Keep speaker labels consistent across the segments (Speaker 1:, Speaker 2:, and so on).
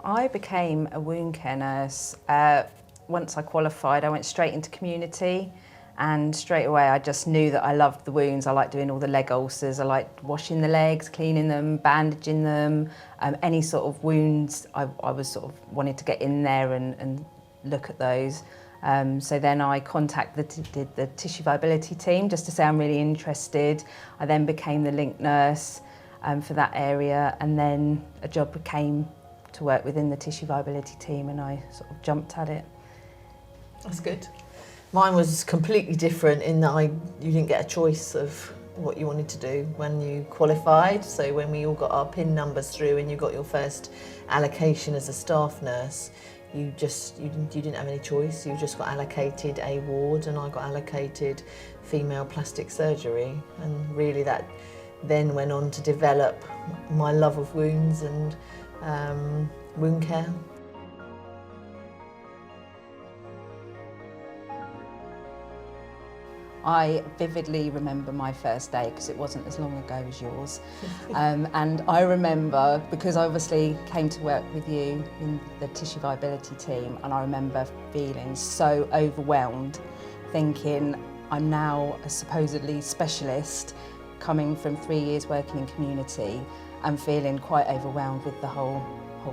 Speaker 1: I became a wound care nurse. Once I qualified, I went straight into community, and straight away I just knew that I loved the wounds. I liked doing all the leg ulcers, I liked washing the legs, cleaning them, bandaging them, any sort of wounds. I was sort of wanted to get in there and look at those. So then I contacted the tissue viability team just to say I'm really interested. I then became the link nurse for that area, and then a job came to work within the tissue viability team, and I sort of jumped at it.
Speaker 2: That's good. Mine was completely different in that you didn't get a choice of what you wanted to do when you qualified. So when we all got our PIN numbers through and you got your first allocation as a staff nurse, you didn't have any choice. You just got allocated a ward, and I got allocated female plastic surgery, and really that then went on to develop my love of wounds and wound care.
Speaker 1: I vividly remember my first day because it wasn't as long ago as yours. And I remember, because I obviously came to work with you in the tissue viability team, and I remember feeling so overwhelmed, thinking I'm now a supposedly specialist coming from 3 years working in community, and feeling quite overwhelmed with the whole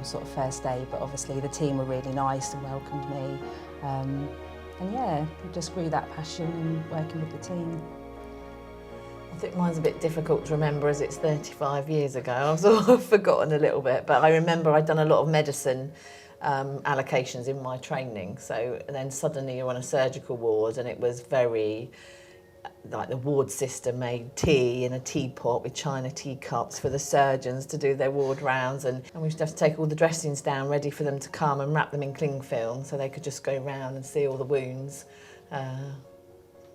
Speaker 1: sort of first day. But obviously the team were really nice and welcomed me. And yeah, it just grew that passion in working with the team.
Speaker 2: I think mine's a bit difficult to remember as it's 35 years ago. I've sort of forgotten a little bit, but I remember I'd done a lot of medicine allocations in my training. So and then suddenly you're on a surgical ward, and it was very, like the ward sister made tea in a teapot with china teacups for the surgeons to do their ward rounds, and we used to have to take all the dressings down ready for them to come and wrap them in cling film so they could just go round and see all the wounds.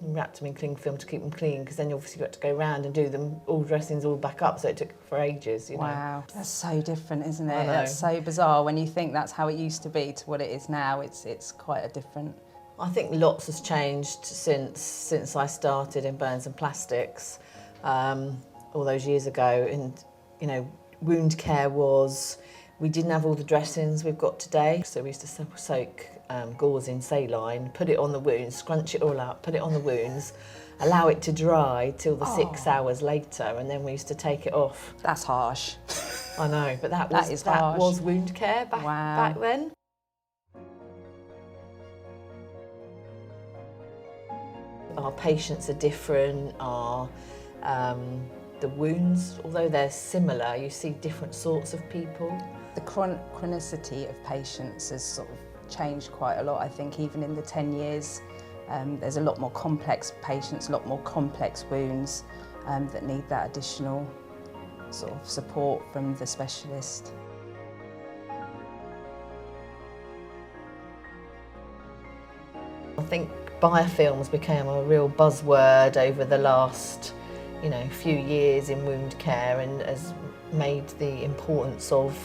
Speaker 2: Wrapped them in cling film to keep them clean, because then you obviously got to go round and do them all dressings all back up, so it took for ages, you know.
Speaker 1: Wow, that's so different, isn't it?
Speaker 2: I know.
Speaker 1: That's so bizarre when you think that's how it used to be to what it is now. It's quite a different.
Speaker 2: I think lots has changed since I started in burns and plastics all those years ago. And you know, wound care we didn't have all the dressings we've got today. So we used to soak gauze in saline, put it on the wounds, scrunch it all up, put it on the wounds, allow it to dry till the 6 hours later, and then we used to take it off.
Speaker 1: That's harsh.
Speaker 2: I know, but that
Speaker 1: harsh.
Speaker 2: was wound care back then. Our patients are different, the wounds, although they're similar, you see different sorts of people.
Speaker 1: The chronicity of patients has sort of changed quite a lot, I think, even in the 10 years. There's a lot more complex patients, a lot more complex wounds that need that additional sort of support from the specialist.
Speaker 2: I think biofilms became a real buzzword over the last, few years in wound care, and has made the importance of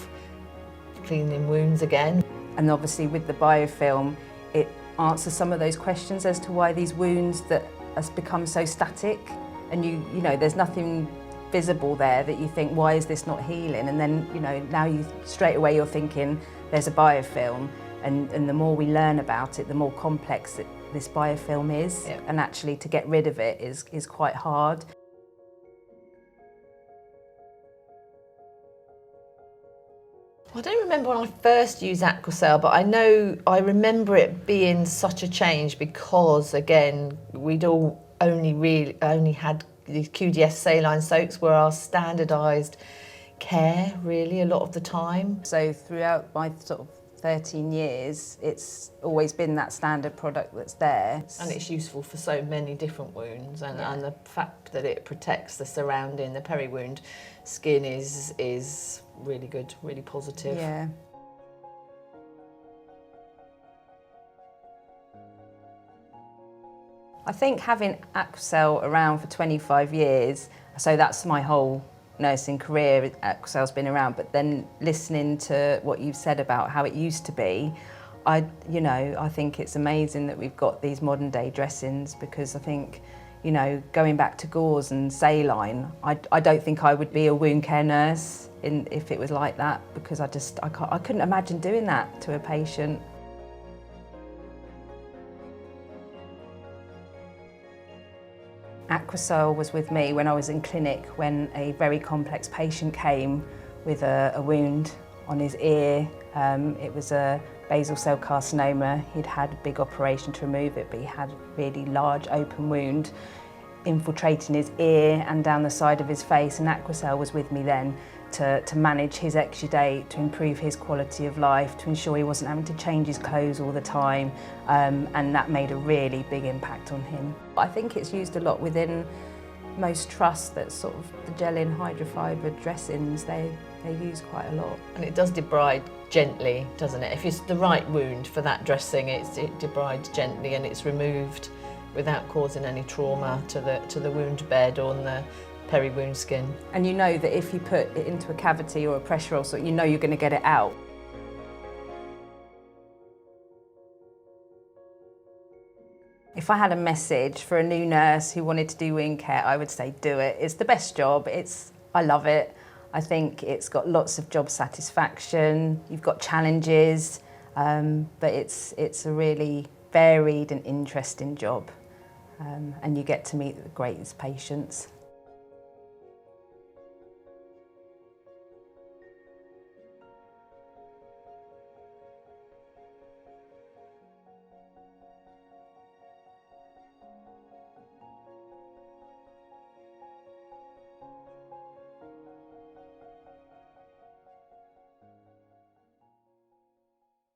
Speaker 2: cleaning wounds again.
Speaker 1: And obviously with the biofilm, it answers some of those questions as to why these wounds that has become so static, and you know there's nothing visible there that you think, why is this not healing? And then now straight away you're thinking there's a biofilm, and the more we learn about it, the more complex this biofilm is.
Speaker 2: Yep.
Speaker 1: And actually to get rid of it is quite hard.
Speaker 2: I don't remember when I first used AQUACEL, but I remember it being such a change because, again, we'd all only had these QDS saline soaps were our standardised care, really, a lot of the time.
Speaker 1: So throughout my sort of 13 years, it's always been that standard product that's there.
Speaker 2: And it's useful for so many different wounds, and the fact that it protects the surrounding, the peri-wound skin is really good, really positive.
Speaker 1: Yeah. I think having AQUACEL around for 25 years, so that's my whole nursing career, AQUACEL's been around, but then listening to what you've said about how it used to be, I think it's amazing that we've got these modern day dressings, because I think, you know, going back to gauze and saline, I don't think I would be a wound care nurse if it was like that, because I couldn't imagine doing that to a patient. AQUACEL was with me when I was in clinic when a very complex patient came with a wound on his ear. It was a basal cell carcinoma. He'd had a big operation to remove it, but he had a really large open wound infiltrating his ear and down the side of his face, and AQUACEL was with me then to manage his exudate, to improve his quality of life, to ensure he wasn't having to change his clothes all the time, and that made a really big impact on him. I think it's used a lot within most trusts, that sort of the gel-in hydrofibre dressings, they use quite a lot.
Speaker 2: And it does debride gently, doesn't it? If it's the right wound for that dressing, it debrides gently and it's removed without causing any trauma to the wound bed or on the peri-wound skin.
Speaker 1: And you know that if you put it into a cavity or a pressure ulcer, you know you're going to get it out. If I had a message for a new nurse who wanted to do wound care, I would say do it. It's the best job. I love it. I think it's got lots of job satisfaction. You've got challenges, but it's a really varied and interesting job. And you get to meet the greatest patients.